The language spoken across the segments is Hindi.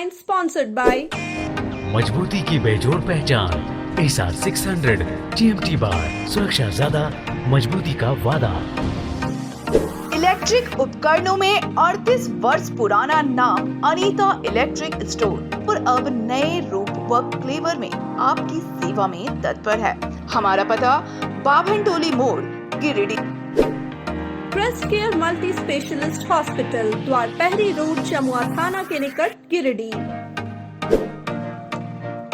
headline sponsored by मजबूती की बेजोड़ पहचान ASR 600 TMT बार, सुरक्षा ज्यादा, मजबूती का वादा। इलेक्ट्रिक उपकरणों में 38 वर्ष पुराना नाम अनीता इलेक्ट्रिक स्टोर और अब नए रूप व क्लेवर में आपकी सेवा में तत्पर है। हमारा पता बाभनटोली मोड़, Giridih. Crest care multi specialist hospital, द्वार पहरी रोड, जमुआ थाना के निकट, गिरिडीह।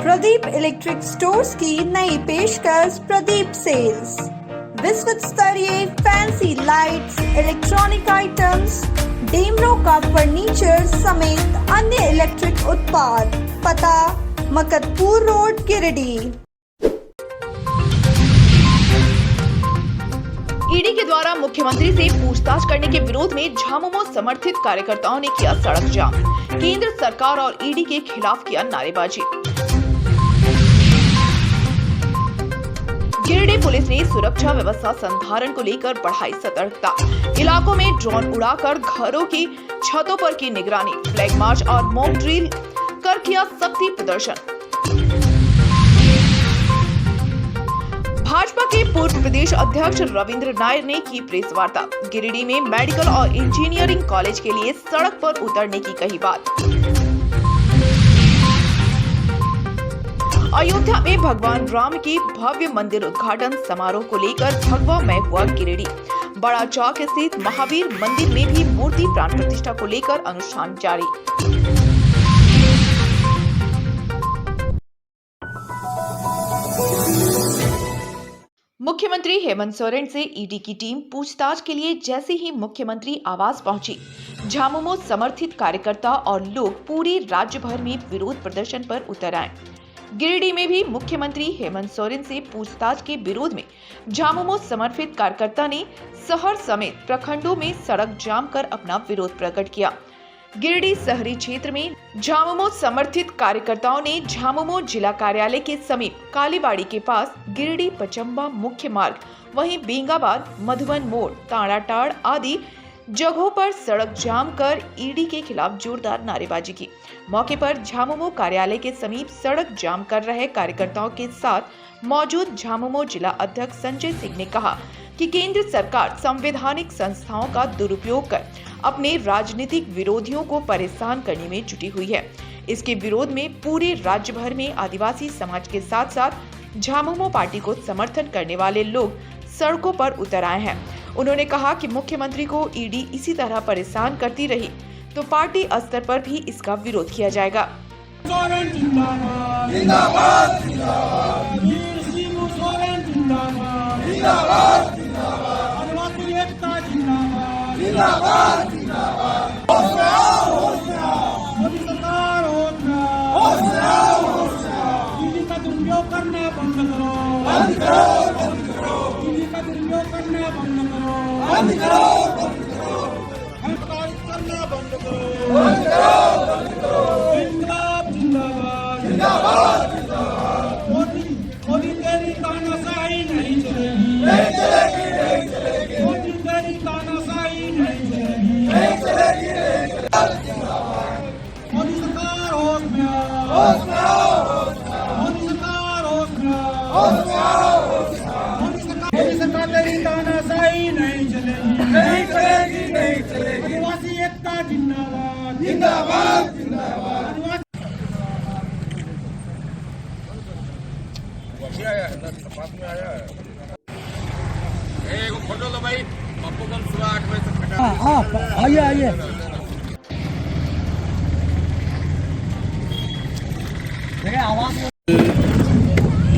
प्रदीप इलेक्ट्रिक स्टोर्स की नई पेशकश प्रदीप सेल्स। विश्व स्तरीय fancy lights, electronic items, Damro का फर्नीचर समेत अन्य इलेक्ट्रिक उत्पाद। पता मकतपुर रोड, गिरिडीह। ईडी के द्वारा मुख्यमंत्री से पूछताछ करने के विरोध में झामुमो समर्थित कार्यकर्ताओं ने किया सड़क जाम। केंद्र सरकार और ईडी के खिलाफ किया नारेबाजी। गिरिडीह पुलिस ने सुरक्षा व्यवस्था संधारण को लेकर बढ़ाई सतर्कता। इलाकों में ड्रोन उड़ाकर घरों की छतों पर की निगरानी। फ्लैग मार्च और मॉक ड्रिल कर किया शक्ति प्रदर्शन। भाजपा के पूर्व प्रदेश अध्यक्ष रविंद्र नायर ने की प्रेस वार्ता। गिरिडीह में मेडिकल और इंजीनियरिंग कॉलेज के लिए सड़क पर उतरने की कही बात। अयोध्या में भगवान राम के भव्य मंदिर उद्घाटन समारोह को लेकर भगवामय हुआ गिरिडीह। बड़ा चौक स्थित महावीर मंदिर में भी मूर्ति प्राण प्रतिष्ठा को लेकर अनुष्ठान जारी। मुख्यमंत्री हेमंत सोरेन से ईडी की टीम पूछताछ के लिए जैसे ही मुख्यमंत्री आवास पहुंची, झामुमो समर्थित कार्यकर्ता और लोग पूरे राज्य भर में विरोध प्रदर्शन पर उतर आए। गिरिडीह में भी मुख्यमंत्री हेमंत सोरेन से पूछताछ के विरोध में झामुमो समर्थित कार्यकर्ता ने शहर समेत प्रखंडों में सड़क जाम कर अपना विरोध प्रकट किया। गिरिडीह शहरी क्षेत्र में झामुमो समर्थित कार्यकर्ताओं ने झामुमो जिला कार्यालय के समीप कालीबाड़ी के पास गिरिडीह पचम्बा मुख्य मार्ग, वहीं बेंगाबाद, मधुबन मोड़, ताड़ाटाड़ आदि जगहों पर सड़क जाम कर ईडी के खिलाफ जोरदार नारेबाजी की। मौके पर झामुमो कार्यालय के समीप सड़क जाम कर रहे कार्यकर्ताओं के साथ मौजूद झामुमो जिला अध्यक्ष संजय सिंह ने कहा कि केंद्र सरकार संवैधानिक संस्थाओं का दुरुपयोग कर अपने राजनीतिक विरोधियों को परेशान करने में जुटी हुई है। इसके विरोध में पूरे राज्य भर में आदिवासी समाज के साथ साथ झामुमो पार्टी को समर्थन करने वाले लोग सड़कों पर उतर आए हैं। उन्होंने कहा कि मुख्यमंत्री को ईडी इसी तरह परेशान करती रही तो पार्टी स्तर पर भी इसका विरोध किया जाएगा। मोदी तेरी तानाशाही नहीं चलेगी, मोदी तेरी तानाशाही नहीं चलेगी। मोदी सरकार होश में आओ, मोदी सरकार होश में आओ, मोदी सरकार तेरी तानाशाही नहीं चलेगी। आदिवासी एकता जिंदाबाद, जिंदाबाद, जिंदाबाद। पास में आया है। फोटो लो भाई, पप्पू कल सुबह 8 बजे से खड़ा। आइए आइए।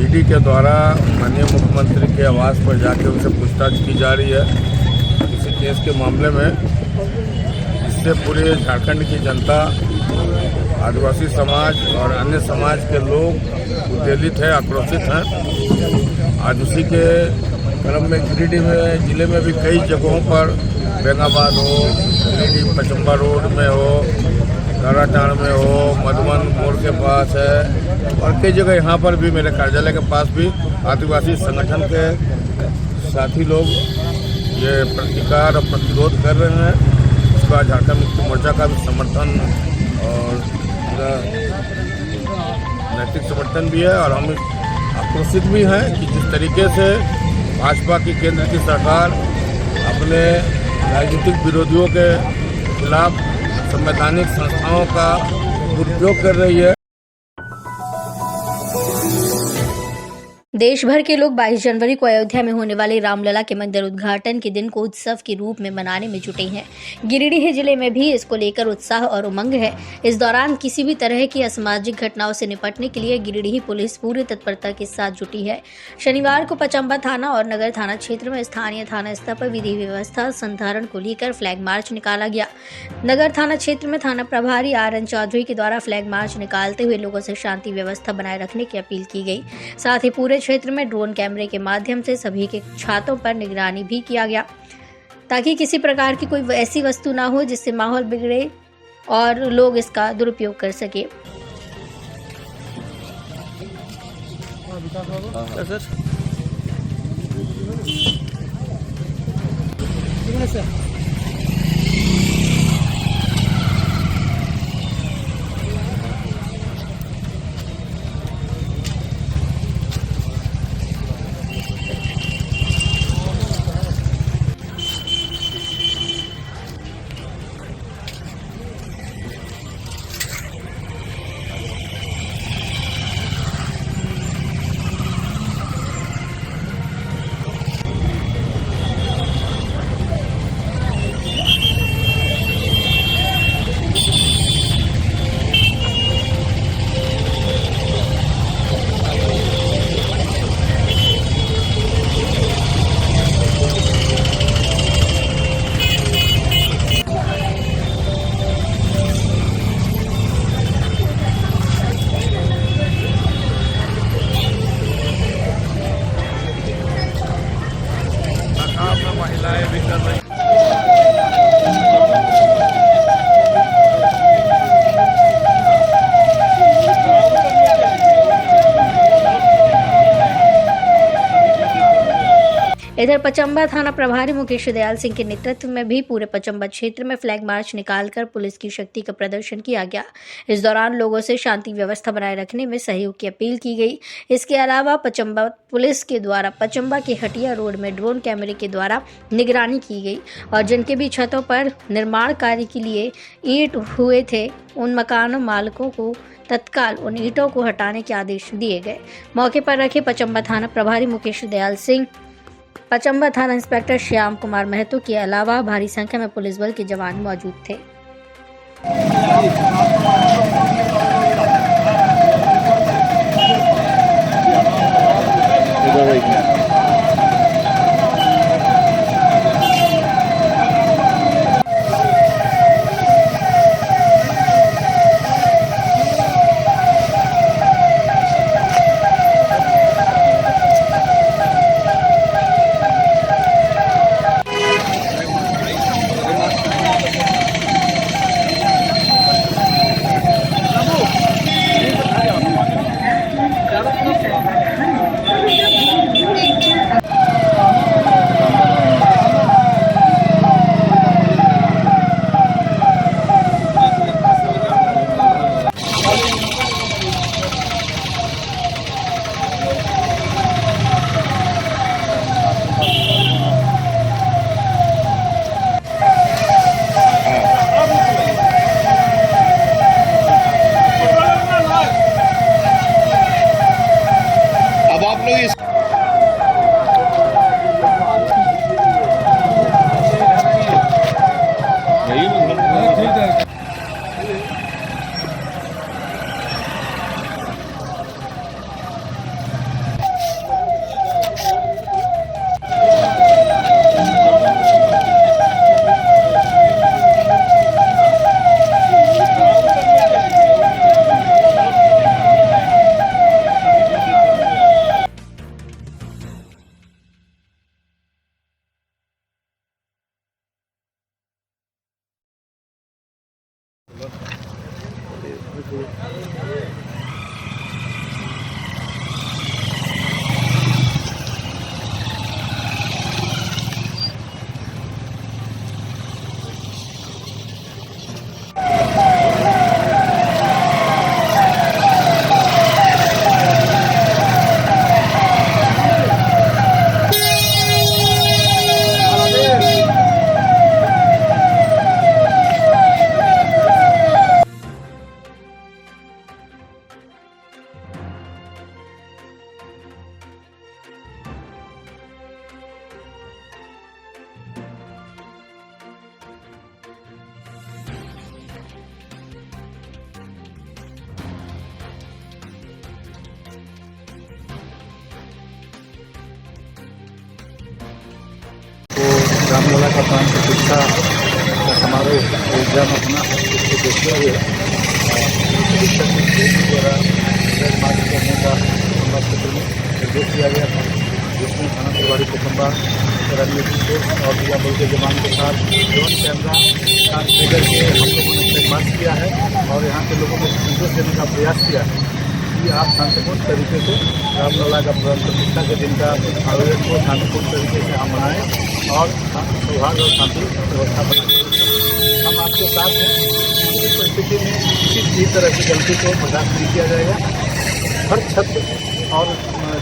ईडी के द्वारा माननीय मुख्यमंत्री के आवास पर जाकर उनसे पूछताछ की जा रही है इसी केस के मामले में। इससे पूरे झारखंड की जनता, आदिवासी समाज और अन्य समाज के लोग उत्तेजित है, आक्रोशित हैं। आज उसी के क्रम में गिरिडीह में जिले में भी कई जगहों पर बेंगाबाद हो, गिरिडीह पचम्बा रोड में हो, ताड़ाटाड़ में हो, मधुबन मोड़ के पास है और कई जगह यहाँ पर भी मेरे कार्यालय के पास भी आदिवासी संगठन के साथी लोग ये प्रतिकार और प्रतिरोध कर रहे हैं। इसका झारखंड मुक्ति मोर्चा का भी समर्थन और पूरा नैतिक समर्थन भी है और हम आक्रोशित भी हैं कि जिस तरीके से भाजपा की केंद्र की सरकार अपने राजनीतिक विरोधियों के खिलाफ संवैधानिक संस्थाओं का दुरुपयोग कर रही है। देश भर के लोग 22 जनवरी को अयोध्या में होने वाले रामलला के मंदिर उद्घाटन के दिन को उत्सव के रूप में मनाने में जुटे हैं। गिरिडीह जिले में भी इसको लेकर उत्साह और उमंग है। इस दौरान किसी भी तरह की असामाजिक घटनाओं से निपटने के लिए गिरिडीह पुलिस पूरी तत्परता के साथ जुटी है। शनिवार को पचम्बा थाना और नगर थाना क्षेत्र में स्थानीय थाना स्तर पर विधि व्यवस्था संधारण को लेकर फ्लैग मार्च निकाला गया। नगर थाना क्षेत्र में थाना प्रभारी RN चौधरी के द्वारा फ्लैग मार्च निकालते हुए लोगों से शांति व्यवस्था बनाए रखने की अपील की गई। साथ ही पूरे क्षेत्र में ड्रोन कैमरे के माध्यम से सभी के छातों पर निगरानी भी किया गया ताकि किसी प्रकार की कोई ऐसी वस्तु ना हो जिससे माहौल बिगड़े और लोग इसका दुरुपयोग कर सके। महिलाएं भी कर रही। इधर पचम्बा थाना प्रभारी मुकेश दयाल सिंह के नेतृत्व में भी पूरे पचम्बा क्षेत्र में फ्लैग मार्च निकालकर पुलिस की शक्ति का प्रदर्शन किया गया। इस दौरान लोगों से शांति व्यवस्था बनाए रखने में सहयोग की अपील की गई। इसके अलावा पचम्बा पुलिस के द्वारा पचम्बा के हटिया रोड में ड्रोन कैमरे के द्वारा निगरानी की गई और जिनके भी छतों पर निर्माण कार्य के लिए ईंट हुए थे उन मकान मालिकों को तत्काल उन ईंटों को हटाने के आदेश दिए गए। मौके पर रखे पचम्बा थाना प्रभारी मुकेश दयाल सिंह, पचम्बा थाना इंस्पेक्टर श्याम कुमार महतो के अलावा भारी संख्या में पुलिस बल के जवान मौजूद थे। रामलला का प्राण प्रतिष्ठा का समारोह अयोध्या में होना है, इसको देखते हुए द्वारा मार्च करने का क्षेत्र में निर्देश दिया गया था, जिसमें थाना प्रभारी कुटुम्बा रणनीति से और जिला बल के जवान के साथ ड्रोन कैमरा का ट्रिगर के हम लोगों ने इस्तेमाल किया है और यहाँ के लोगों को संदेश देने का प्रयास किया है कि आप शांतिपूर्ण तरीके से रामलला का प्राण प्रतिष्ठा के दिन का आयोजन को शांतिपूर्ण तरीके से हम मनाएं और सौहार्द और शांति व्यवस्था बनाएं। हम आपके साथ हैं, किसी भी परिस्थिति में किसी भी तरह की गलती को बर्दाश्त नहीं किया जाएगा। हर छत और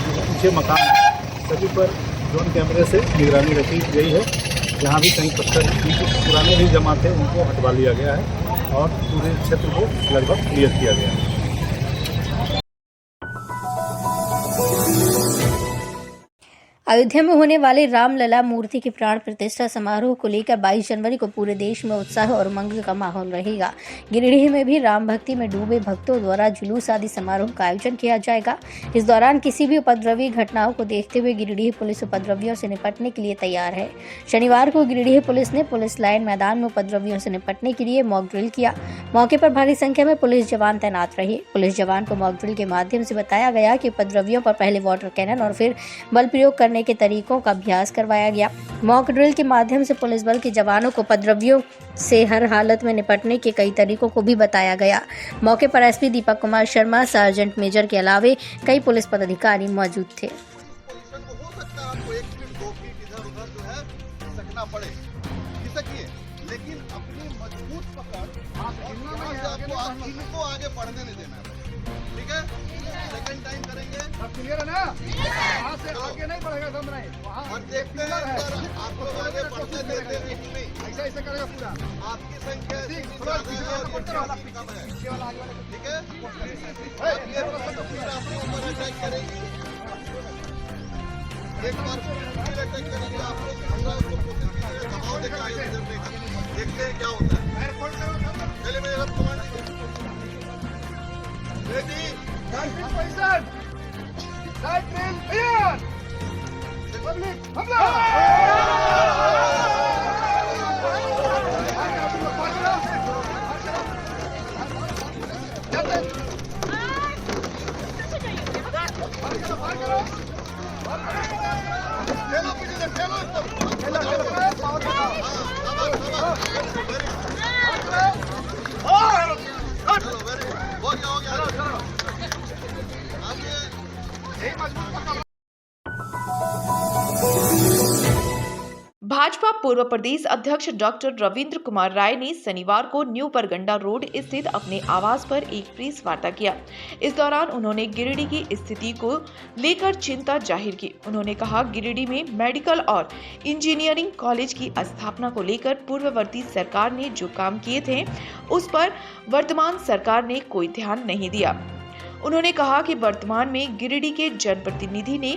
जो ऊँचे मकान सभी पर ड्रोन कैमरे से निगरानी रखी गई है। जहाँ भी कहीं पत्थर पुराने भी जमा थे उनको हटवा लिया गया है और पूरे क्षेत्र को लगभग क्लियर किया गया है। अयोध्या में होने वाले रामलला मूर्ति के प्राण प्रतिष्ठा समारोह को लेकर 22 जनवरी को पूरे देश में उत्साह और उमंग का माहौल रहेगा। गिरिडीह में भी राम भक्ति में डूबे भक्तों द्वारा जुलूस आदि समारोह का आयोजन किया जाएगा। इस दौरान किसी भी उपद्रवी घटनाओं को देखते हुए गिरिडीह पुलिस उपद्रवियों से निपटने के लिए तैयार है। शनिवार को गिरिडीह पुलिस ने पुलिस लाइन मैदान में उपद्रवियों से निपटने के लिए मॉक ड्रिल किया। मौके पर भारी संख्या में पुलिस जवान तैनात रहे। पुलिस जवान को मॉक ड्रिल के माध्यम से बताया गया कि उपद्रवियों पर पहले वाटर कैनन और फिर बल प्रयोग करने के तरीकों का अभ्यास करवाया गया। मॉक ड्रिल के माध्यम से पुलिस बल के जवानों को उपद्रवियों से हर हालत में निपटने के कई तरीकों को भी बताया गया। मौके पर SP Deepak Kumar Sharma, sergeant major के अलावे कई पुलिस पदाधिकारी मौजूद थे। हो सकता है आपको 1 फीट 2 फीट इधर उधर जो है खिसकना पड़े, खिसकिए, लेकिन अपनी मजबूत पकड़ आपको आगे बढ़ने नहीं देना है। ठीक है, सेकंड टाइम करेंगे, अब क्लियर है ना? वहाँ से आगे नहीं बढ़ेगा, दम नहीं। और देखते हैं आप लोग आगे बढ़ने देते हैं, ऐसा ऐसा करेगा पूरा। आपकी संख्या कम है, ठीक है? आप ये ऊपर अटैक करेंगी, एक बार फिर अटैक करेंगे, आप लोग दबाव देकर देखते हैं क्या होता है। पहले मेरे सब command ready, position, right wing clear, public हमला। भाजपा पूर्व प्रदेश अध्यक्ष डॉक्टर रविंद्र कुमार राय ने शनिवार को न्यू परगंडा रोड स्थित अपने आवास पर एक प्रेस वार्ता किया। इस दौरान उन्होंने गिरिडीह की स्थिति को लेकर चिंता जाहिर की। उन्होंने कहा, गिरिडीह में मेडिकल और इंजीनियरिंग कॉलेज की स्थापना को लेकर पूर्ववर्ती सरकार ने जो काम किए थे उस पर वर्तमान सरकार ने कोई ध्यान नहीं दिया। उन्होंने कहा कि वर्तमान में गिरिडीह के जनप्रतिनिधि ने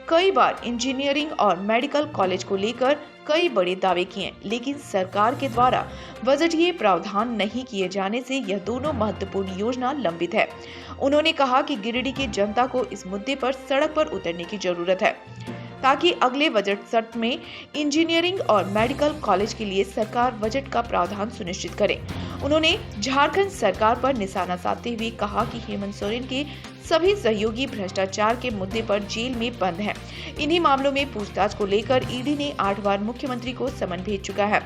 कई बार इंजीनियरिंग और मेडिकल कॉलेज को लेकर कई बड़े दावे किए, लेकिन सरकार के द्वारा बजटीय प्रावधान नहीं किए जाने से यह दोनों महत्वपूर्ण योजना लंबित है। उन्होंने कहा कि गिरिडीह की जनता को इस मुद्दे पर सड़क पर उतरने की जरूरत है ताकि अगले बजट सत्र में इंजीनियरिंग और मेडिकल कॉलेज के लिए सरकार बजट का प्रावधान सुनिश्चित करे। उन्होंने झारखंड सरकार पर निशाना साधते हुए कहा कि हेमंत सोरेन के सभी सहयोगी भ्रष्टाचार के मुद्दे पर जेल में बंद हैं। इन्हीं मामलों में पूछताछ को लेकर ईडी ने 8 बार मुख्यमंत्री को समन भेज चुका है।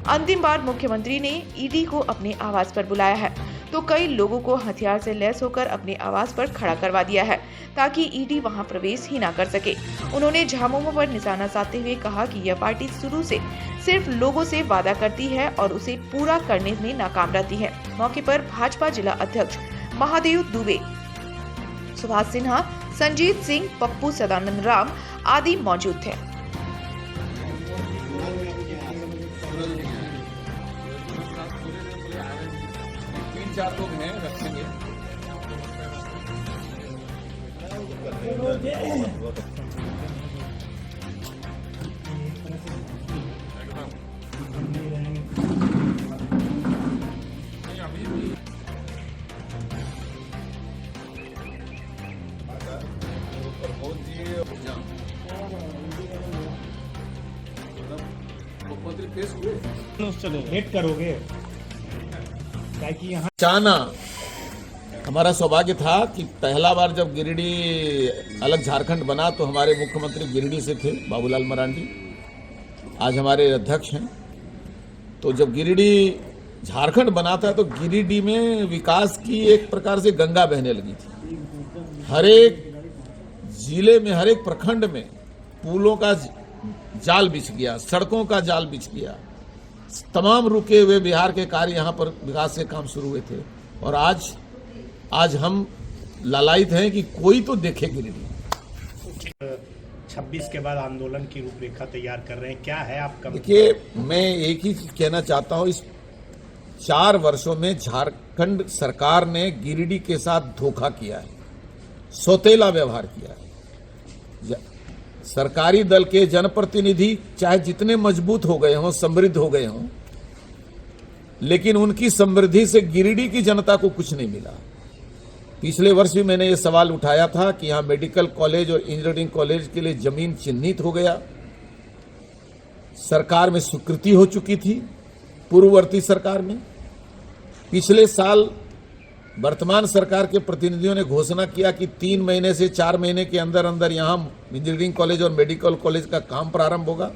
अंतिम बार मुख्यमंत्री ने ईडी को अपने आवास पर बुलाया है तो कई लोगों को हथियार से लैस होकर अपने आवास पर खड़ा करवा दिया है ताकि ईडी वहां प्रवेश ही ना कर सके। उन्होंने झामुमो पर निशाना साधते हुए कहा कि यह पार्टी शुरू से सिर्फ लोगों से वादा करती है और उसे पूरा करने में नाकाम रहती है। मौके पर भाजपा जिला अध्यक्ष महादेव दुबे, सुभाष सिन्हा, संजीत सिंह, पप्पू, सदानंद राम आदि मौजूद थे। 3-4 लोग हैं, रखेंगे। वेट करोगे क्या कि यहाँ चाहना हमारा सौभाग्य था कि पहला बार जब गिरिडीह अलग झारखंड बना तो हमारे मुख्यमंत्री गिरिडीह से थे, बाबूलाल मरांडी, आज हमारे अध्यक्ष हैं। तो जब गिरिडीह झारखंड बना था तो गिरिडीह में विकास की एक प्रकार से गंगा बहने लगी थी। हर एक जिले में, हर एक प्रखंड में पुलों का जाल बिछ गया, सड़कों का जाल बिछ गया, तमाम रुके हुए बिहार के कार्य यहाँ पर विकास के काम शुरू हुए थे। और आज हम लालायित हैं कि कोई तो देखे गिरिडीह। 26 के बाद आंदोलन की रूपरेखा तैयार कर रहे हैं, क्या है आपका? देखिए, मैं एक ही चीज कहना चाहता हूं, इस 4 वर्षों में झारखंड सरकार ने गिरिडीह के साथ धोखा किया है, सौतेला व्यवहार किया है। सरकारी दल के जनप्रतिनिधि चाहे जितने मजबूत हो गए हों, समृद्ध हो गए हों, लेकिन उनकी समृद्धि से गिरिडीह की जनता को कुछ नहीं मिला। पिछले वर्ष भी मैंने ये सवाल उठाया था कि यहाँ मेडिकल कॉलेज और इंजीनियरिंग कॉलेज के लिए जमीन चिन्हित हो गया, सरकार में स्वीकृति हो चुकी थी, पूर्ववर्ती सरकार में। पिछले साल वर्तमान सरकार के प्रतिनिधियों ने घोषणा किया कि 3 महीने से 4 महीने के अंदर अंदर यहाँ इंजीनियरिंग कॉलेज और मेडिकल कॉलेज का काम प्रारंभ होगा।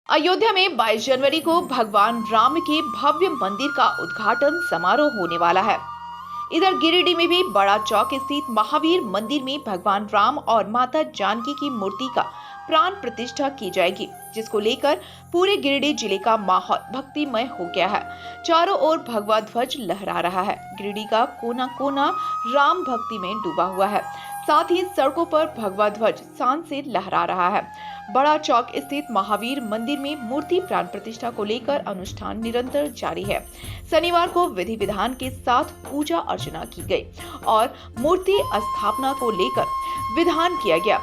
अयोध्या में 22 जनवरी को भगवान राम के भव्य मंदिर का उद्घाटन समारोह होने वाला है। इधर गिरिडीह में भी बड़ा चौक स्थित महावीर मंदिर में भगवान राम और माता जानकी की मूर्ति का प्राण प्रतिष्ठा की जाएगी, जिसको लेकर पूरे गिरिडीह जिले का माहौल भक्तिमय हो गया है। चारों ओर भगवा ध्वज लहरा रहा है। गिरिडीह का कोना कोना राम भक्ति में डूबा हुआ है। साथ ही सड़कों पर भगवा ध्वज शान से लहरा रहा है। बड़ा चौक स्थित महावीर मंदिर में मूर्ति प्राण प्रतिष्ठा को लेकर अनुष्ठान निरंतर जारी है। शनिवार को विधि विधान के साथ पूजा अर्चना की गई और मूर्ति स्थापना को लेकर विधान किया गया।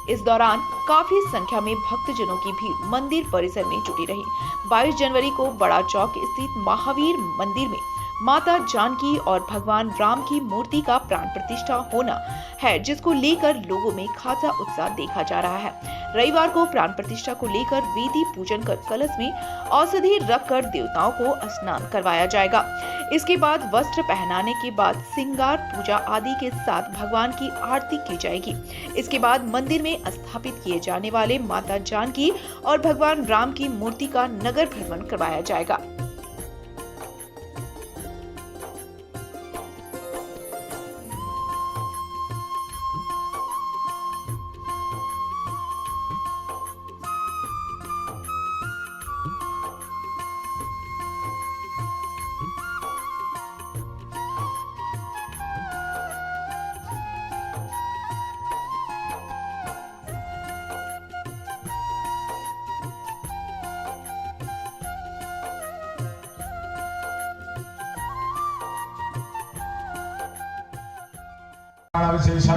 इस दौरान काफी संख्या में भक्तजनों की भीड़ मंदिर परिसर में जुटी रही। 22 जनवरी को बड़ा चौक स्थित महावीर मंदिर में माता जानकी और भगवान राम की मूर्ति का प्राण प्रतिष्ठा होना है, जिसको लेकर लोगों में खासा उत्साह देखा जा रहा है। रविवार को प्राण प्रतिष्ठा को लेकर वेदी पूजन कर कलश में औषधि रखकर देवताओं को स्नान करवाया जाएगा। इसके बाद वस्त्र पहनाने के बाद श्रृंगार पूजा आदि के साथ भगवान की आरती की जाएगी। इसके बाद मंदिर में स्थापित किए जाने वाले माता जानकी और भगवान राम की मूर्ति का नगर भ्रमण करवाया जाएगा।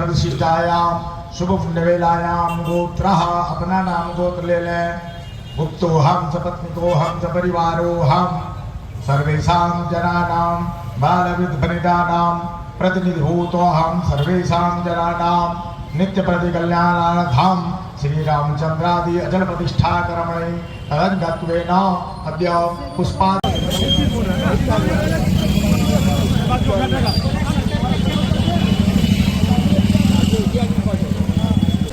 विशेषायाम शुभ पुण्यवेलायाम गोत्रः अपना नाम गोत्र ले लें। भुक्तो हम सपत्निको हम सपरिवारो हम सर्वेषां जनानां बालवृद्धवनितानां प्रतिनिधिभूतो हम सर्वेषां जनानां नित्य प्रति कल्याणार्थं श्री रामचंद्रादि अजल प्रतिष्ठा कर्मणि तदंगत्वेन अद्य पुष्पा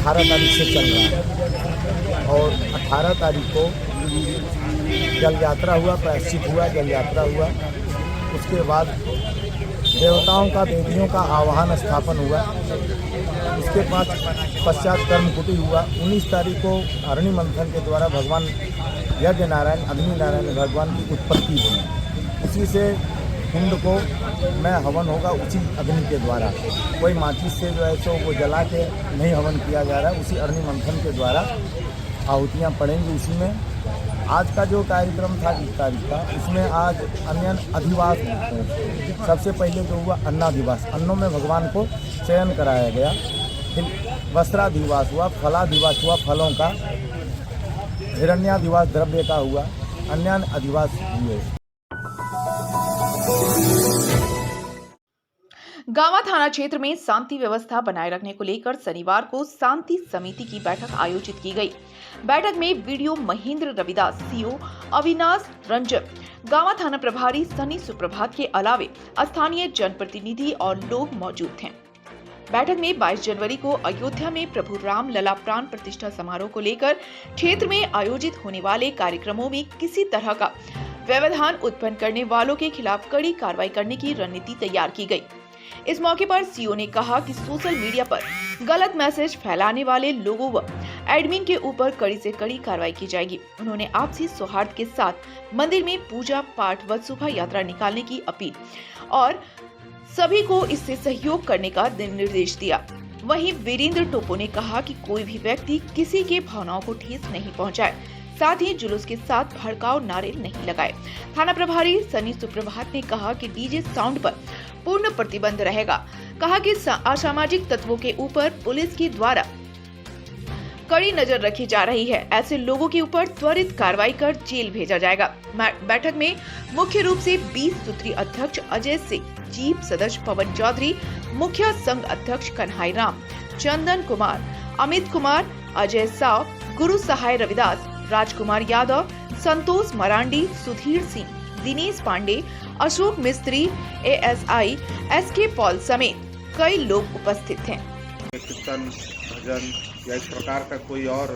18 तारीख से चल रहा है और 18 तारीख को जल यात्रा हुआ, प्रायश्चित हुआ, जल यात्रा हुआ। उसके बाद देवताओं का, देवियों का आवाहन स्थापन हुआ। उसके पश्चात कर्मकुटी हुआ। 19 तारीख को अरणि मंथन के द्वारा भगवान यज्ञ नारायण, अग्नि नारायण भगवान की उत्पत्ति हुई। उसी से कुंड को में हवन होगा, उसी अग्नि के द्वारा। कोई माचिस से जो है सो वो जला के नहीं हवन किया जा रहा है, उसी अरणि मंथन के द्वारा आहुतियाँ पड़ेंगी। उसी में आज का जो कार्यक्रम था 20 तारीख का, उसमें आज अन्य अधिवास सबसे पहले जो हुआ अन्नाधिवास, अन्नों में भगवान को चयन कराया गया। फिर वस्त्राधिवास हुआ, फलाधिवास हुआ, फलों का, हिरण्याधिवास द्रव्य का हुआ, अन्य अधिवास हुए। गांवा थाना क्षेत्र में शांति व्यवस्था बनाए रखने को लेकर शनिवार को शांति समिति की बैठक आयोजित की गई। बैठक में वीडियो महेंद्र रविदास, सीओ अविनाश रंजन, गांवा थाना प्रभारी सनी सुप्रभात के अलावे स्थानीय जनप्रतिनिधि और लोग मौजूद थे। बैठक में 22 जनवरी को अयोध्या में प्रभु राम लला प्राण प्रतिष्ठा समारोह को लेकर क्षेत्र में आयोजित होने वाले कार्यक्रमों में किसी तरह का व्यवधान उत्पन्न करने वालों के खिलाफ कड़ी कार्रवाई करने की रणनीति तैयार की गई। इस मौके पर सीओ ने कहा कि सोशल मीडिया पर गलत मैसेज फैलाने वाले लोगों व एडमिन के ऊपर कड़ी से कड़ी कार्रवाई की जाएगी। उन्होंने आपसी सौहार्द के साथ मंदिर में पूजा पाठ व शोभा यात्रा निकालने की अपील और सभी को इससे सहयोग करने का निर्देश दिया। वहीं वीरेंद्र टोपो ने कहा कि कोई भी व्यक्ति किसी के भावनाओं को ठेस नहीं पहुंचाए, साथ ही जुलूस के साथ भड़काऊ नारे नहीं लगाए। थाना प्रभारी सनी सुप्रभात ने कहा कि डीजे साउंड पर पूर्ण प्रतिबंध रहेगा। कहा कि असामाजिक तत्वों के ऊपर पुलिस के द्वारा कड़ी नजर रखी जा रही है। ऐसे लोगों के ऊपर त्वरित कार्रवाई कर जेल भेजा जाएगा। बैठक में मुख्य रूप से 20 सूत्री अध्यक्ष अजय सिंह, जीप सदस्य पवन चौधरी, मुखिया संघ अध्यक्ष कन्हाई राम, चंदन कुमार, अमित कुमार, अजय साव, गुरु सहाय रविदास, राजकुमार यादव, संतोष मरांडी, सुधीर सिंह, दिनेश पांडे, अशोक मिस्त्री, एएसआई एसके पॉल समेत कई लोग उपस्थित थे। कीर्तन, भजन या इस प्रकार का कोई और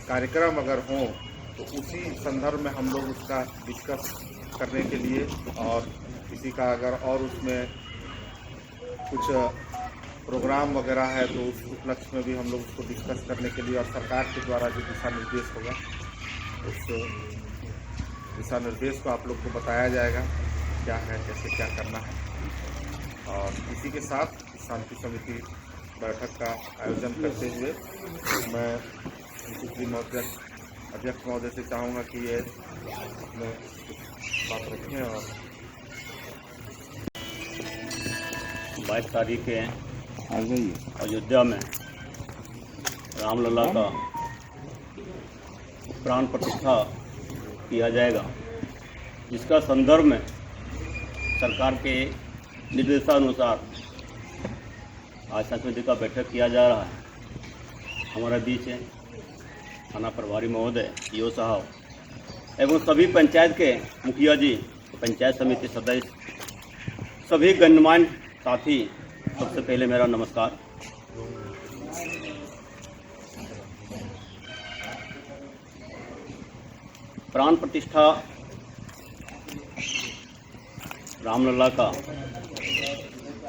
कार्यक्रम अगर हो तो उसी संदर्भ में हम लोग उसका डिस्कस करने के लिए, और किसी का अगर और उसमें कुछ प्रोग्राम वगैरह है तो उस उपलक्ष्य में भी हम लोग उसको डिस्कस करने के लिए, और सरकार के द्वारा जो दिशा निर्देश होगा उस दिशा निर्देश को आप लोग को बताया जाएगा क्या है, कैसे क्या करना है। और इसी के साथ शांति समिति बैठक का आयोजन करते हुए मैं सुप्रीम अध्यक्ष महोदय से चाहूँगा कि ये अपने बात रखें। और 22 तारीख के अयोध्या में रामलला का प्राण प्रतिष्ठा किया जाएगा, जिसका संदर्भ में सरकार के निर्देशानुसार आज समिति का बैठक किया जा रहा है। हमारे बीच है थाना प्रभारी महोदय, सीओ साहब एवं सभी पंचायत के मुखिया जी, पंचायत समिति सदस्य, सभी गणमान्य साथी, सबसे पहले मेरा नमस्कार। प्राण प्रतिष्ठा रामलला का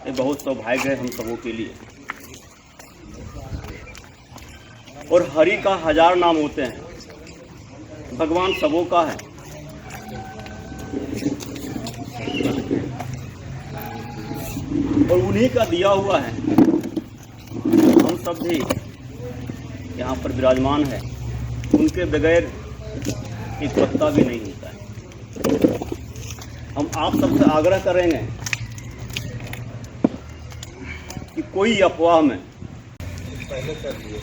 ये बहुत सौभाग्य है हम सबों के लिए, और हरि का 1000 नाम होते हैं, भगवान सबों का है। और उन्हीं का दिया हुआ है। हम सब भी यहाँ पर विराजमान है, उनके बगैर एक पत्ता भी नहीं होता है। हम आप सबसे आग्रह करेंगे कि कोई अफवाह में पहले कर दिए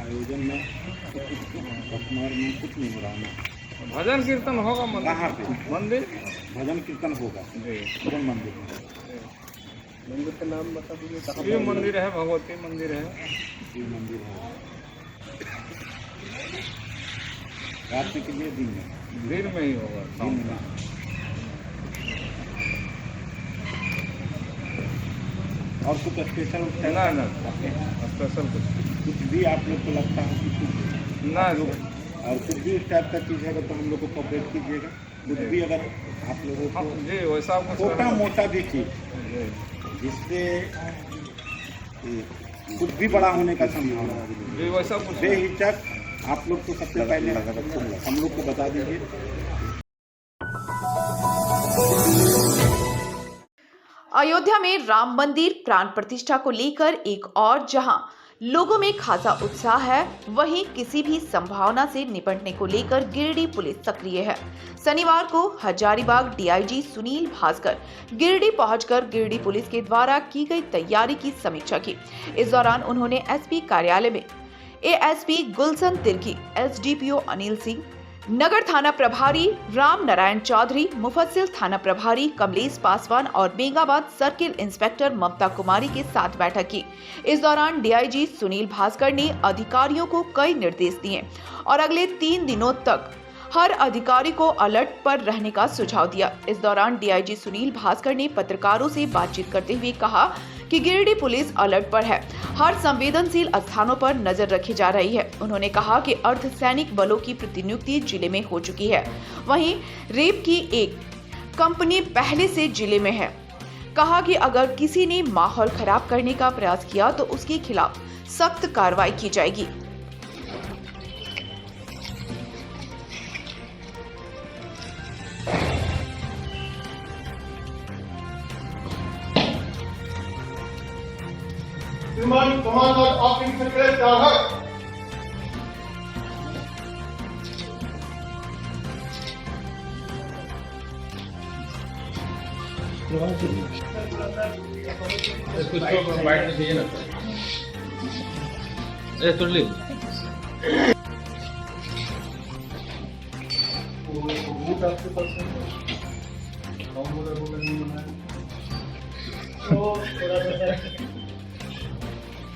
आयोजन में कुछ नहीं हो रहा है। भजन कीर्तन होगा कहाँ पे? मंदिर भजन कीर्तन होगा कौन मंदिर में? मंदिर का नाम बता दीजिए। शिव मंदिर है, भगवती मंदिर है, शिव मंदिर है। रात में के लिए दिन में ही होगा। दिन में और कुछ स्पेशल ना स्पेशल कुछ भी आप लोग को लगता है कि कुछ ना, और कुछ भी इस टाइप का चीज़ है तो हम लोग को कॉपरेट कीजिएगा। कुछ भी अगर आप लोगों को जी वैसा छोटा मोटा भी चीज जिससे कुछ भी बड़ा होने का संभावना है, जी वैसा कुछ बेहिचक आप लोग को सबसे पहले हम लोग को बता दीजिए। अयोध्या में राम मंदिर प्राण प्रतिष्ठा को लेकर एक और जहां लोगों में खासा उत्साह है, वहीं किसी भी संभावना से निपटने को लेकर गिरिडीह पुलिस सक्रिय है। शनिवार को हजारीबाग डीआईजी सुनील भास्कर गिरिडीह पहुंचकर गिरिडीह पुलिस के द्वारा की गई तैयारी की समीक्षा की। इस दौरान उन्होंने एसपी कार्यालय में एएसपी गुलशन तिर्की, एसडीपीओ अनिल सिंह, नगर थाना प्रभारी राम नारायण चौधरी, मुफस्सिल थाना प्रभारी कमलेश पासवान और बेंगाबाद सर्किल इंस्पेक्टर ममता कुमारी के साथ बैठक की। इस दौरान डीआईजी सुनील भास्कर ने अधिकारियों को कई निर्देश दिए और अगले 3 दिनों तक हर अधिकारी को अलर्ट पर रहने का सुझाव दिया। इस दौरान डीआईजी सुनील भास्कर ने पत्रकारों से बातचीत करते हुए कहा कि गिरिडीह पुलिस अलर्ट पर है, हर संवेदनशील स्थानों पर नजर रखी जा रही है। उन्होंने कहा कि अर्धसैनिक बलों की प्रतिनियुक्ति जिले में हो चुकी है, वहीं रेप की एक कंपनी पहले से जिले में है। कहा कि अगर किसी ने माहौल खराब करने का प्रयास किया तो उसके खिलाफ सख्त कार्रवाई की जाएगी। Commander of Infantry Sergeant.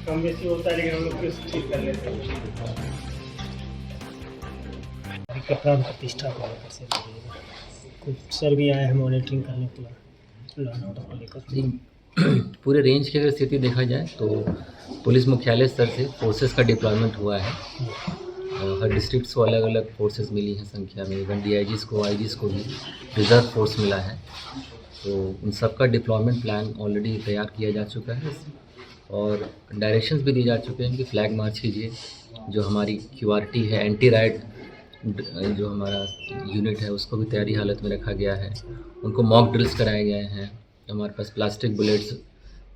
कम बेसी होता है लेकिन हम लोग किस ठीक कर लेते हैं। अपराध प्रतिष्ठा को लेकर से कुछ सर भी आए हैं मॉनिटरिंग करने के लिए लॉ एंड ऑर्डर को लेकर। पूरे रेंज की अगर स्थिति देखा जाए तो पुलिस मुख्यालय स्तर से फोर्सेस का डिप्लॉयमेंट हुआ है और हर डिस्ट्रिक्ट्स को अलग अलग फोर्सेस मिली हैं संख्या में। इवन डीआईजीज़ को आईजीज़ को भी रिजर्व फोर्स मिला है, तो उन सबका डिप्लॉयमेंट प्लान ऑलरेडी तैयार किया जा चुका है और डायरेक्शंस भी दिए जा चुके हैं कि फ्लैग मार्च कीजिए। जो हमारी क्यूआरटी है, एंटी राइट जो हमारा यूनिट है, उसको भी तैयारी हालत में रखा गया है। उनको मॉक ड्रिल्स कराए गए हैं। हमारे पास प्लास्टिक बुलेट्स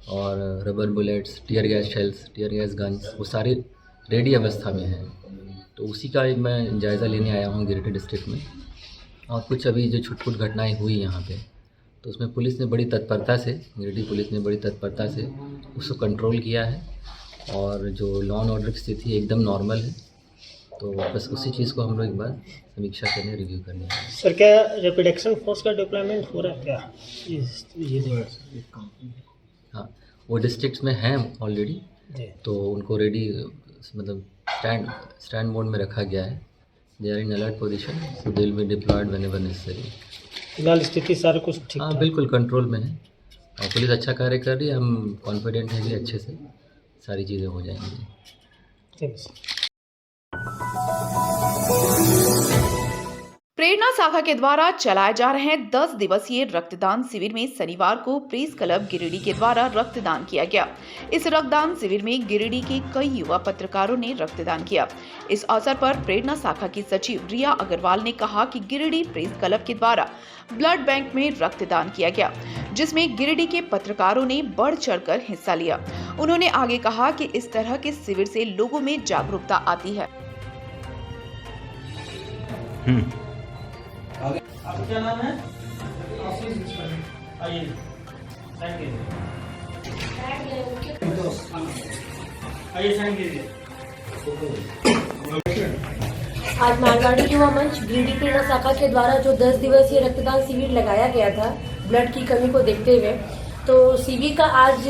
और rubber bullets, tear gas shells, tear gas guns, वो सारी रेडी अवस्था में हैं। तो उसी का एक मैं जायज़ा लेने आया हूँ गिरिडीह डिस्ट्रिक्ट में। और कुछ अभी जो छुटपुट घटनाएँ हुई यहाँ पे, तो उसमें पुलिस ने बड़ी तत्परता से, गिरिडीह पुलिस ने बड़ी तत्परता से उसको कंट्रोल किया है और जो लॉ एंड ऑर्डर की स्थिति एकदम नॉर्मल है। तो बस उसी चीज़ को हम लोग एक बार समीक्षा करने, रिव्यू करने हैं। सर क्या रैपिड एक्शन फोर्स का डिप्लॉयमेंट हो रहा है क्या? हाँ, वो डिस्ट्रिक्ट्स में हैं ऑलरेडी, तो उनको रेडी मतलब स्टैंड मोड में रखा गया है। They are in alert position, so they will be deployed whenever necessary. फिलहाल स्थिति सारा कुछ ठीक? हाँ, बिल्कुल कंट्रोल में है और पुलिस अच्छा कार्य कर रही है। हम कॉन्फिडेंट हैं कि अच्छे से सारी चीज़ें हो जाएंगी। Thank you. प्रेरणा शाखा के द्वारा चलाए जा रहे 10 दिवसीय रक्तदान शिविर में शनिवार को प्रेस क्लब गिरिडीह के द्वारा रक्तदान किया गया। इस रक्तदान शिविर में गिरिडीह के कई युवा पत्रकारों ने रक्तदान किया। इस अवसर पर प्रेरणा शाखा की सचिव रिया अग्रवाल ने कहा कि गिरिडीह प्रेस क्लब के द्वारा ब्लड बैंक में रक्तदान किया गया, जिसमें गिरिडीह के पत्रकारों ने बढ़ चढ़कर हिस्सा लिया। उन्होंने आगे कहा कि इस तरह के शिविर से लोगों में जागरूकता आती है। आपका क्या नाम है? आइए साइन कीजिए। आज मारवाड़ी युवा मंच गिरिडीह प्रेरणा शाखा के द्वारा जो 10 दिवसीय रक्तदान शिविर लगाया गया था ब्लड की कमी को देखते हुए, तो शिविर का आज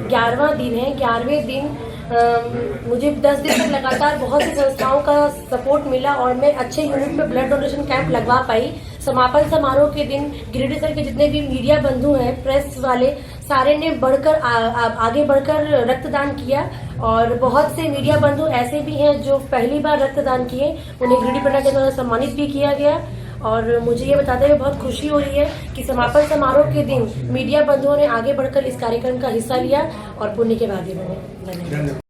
11वां दिन है। 11वें दिन मुझे 10 दिन तक लगातार बहुत सी संस्थाओं का सपोर्ट मिला और मैं अच्छे यूनिट में ब्लड डोनेशन कैंप लगवा पाई। समापन समारोह के दिन गिरिडीह शहर के जितने भी मीडिया बंधु हैं, प्रेस वाले, सारे ने बढ़कर आगे बढ़कर रक्तदान किया और बहुत से मीडिया बंधु ऐसे भी हैं जो पहली बार रक्तदान किए, उन्हें गिरिडीह प्रेरणा के द्वारा सम्मानित भी किया गया। और मुझे ये बताते हुए बहुत खुशी हो रही है कि समापन समारोह के दिन मीडिया बंधुओं ने आगे बढ़कर इस कार्यक्रम का हिस्सा लिया और पुण्य के भागी बने। धन्यवाद।